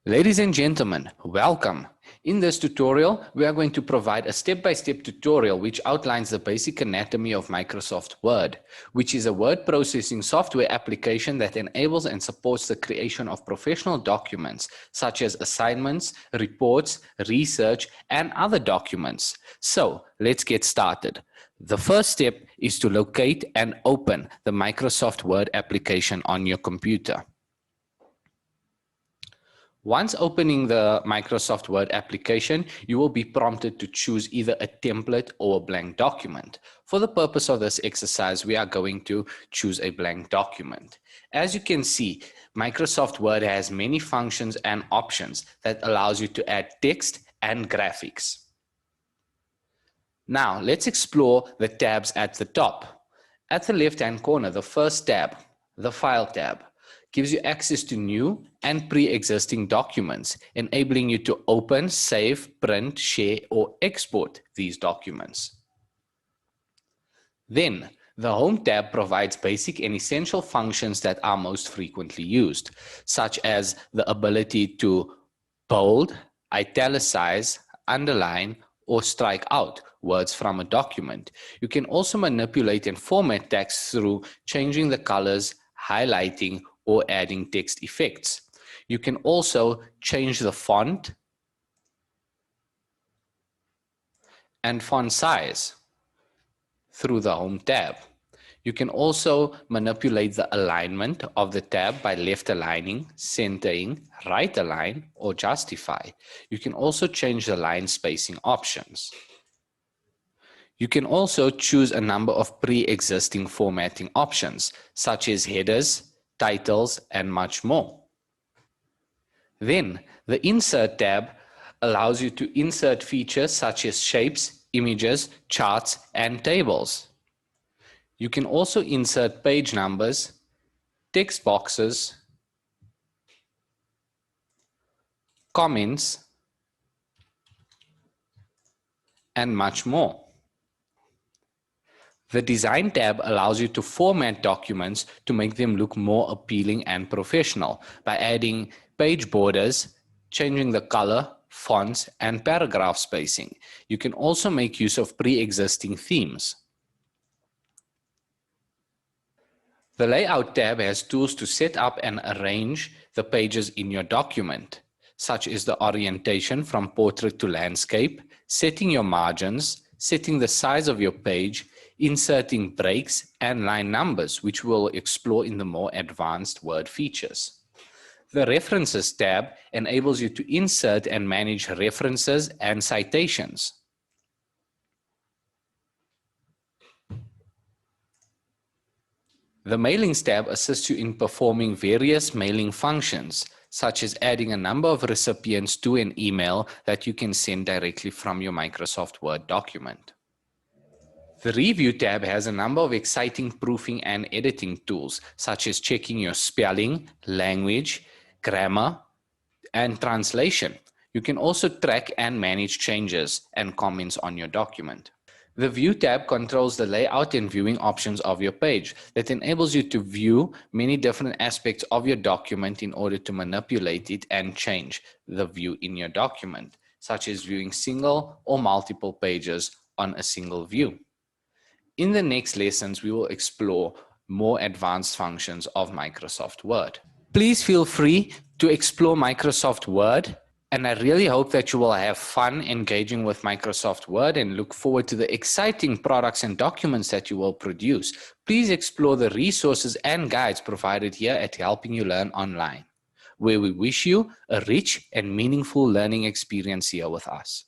Ladies and gentlemen, welcome. In this tutorial, we are going to provide a step-by-step tutorial which outlines the basic anatomy of Microsoft Word, which is a word processing software application that enables and supports the creation of professional documents such as assignments, reports, research, and other documents. So let's get started. The first step is to locate and open the Microsoft Word application on your computer. Once opening the Microsoft Word application, you will be prompted to choose either a template or a blank document. For the purpose of this exercise, we are going to choose a blank document. As you can see, Microsoft Word has many functions and options that allows you to add text and graphics. Now, let's explore the tabs at the top. At the left-hand corner, the first tab, the File tab, gives you access to new and pre-existing documents, enabling you to open, save, print, share, or export these documents. Then, the Home tab provides basic and essential functions that are most frequently used, such as the ability to bold, italicize, underline, or strike out words from a document. You can also manipulate and format text through changing the colors, highlighting, or adding text effects. You can also change the font and font size through the Home tab. You can also manipulate the alignment of the tab by left aligning, centering, right align, or justify. You can also change the line spacing options. You can also choose a number of pre-existing formatting options, such as headers, titles, and much more. Then, the Insert tab allows you to insert features such as shapes, images, charts, and tables. You can also insert page numbers, text boxes, comments, and much more. The Design tab allows you to format documents to make them look more appealing and professional by adding page borders, changing the color, fonts, and paragraph spacing. You can also make use of pre-existing themes. The Layout tab has tools to set up and arrange the pages in your document, such as the orientation from portrait to landscape, setting your margins, setting the size of your page, inserting breaks and line numbers, which we'll explore in the more advanced Word features. The References tab enables you to insert and manage references and citations. The Mailings tab assists you in performing various mailing functions, such as adding a number of recipients to an email that you can send directly from your Microsoft Word document. The Review tab has a number of exciting proofing and editing tools, such as checking your spelling, language, grammar, and translation. You can also track and manage changes and comments on your document. The View tab controls the layout and viewing options of your page that enables you to view many different aspects of your document in order to manipulate it and change the view in your document, such as viewing single or multiple pages on a single view. In the next lessons, we will explore more advanced functions of Microsoft Word. Please feel free to explore Microsoft Word, and I really hope that you will have fun engaging with Microsoft Word and look forward to the exciting products and documents that you will produce. Please explore the resources and guides provided here at Helping You Learn Online, where we wish you a rich and meaningful learning experience here with us.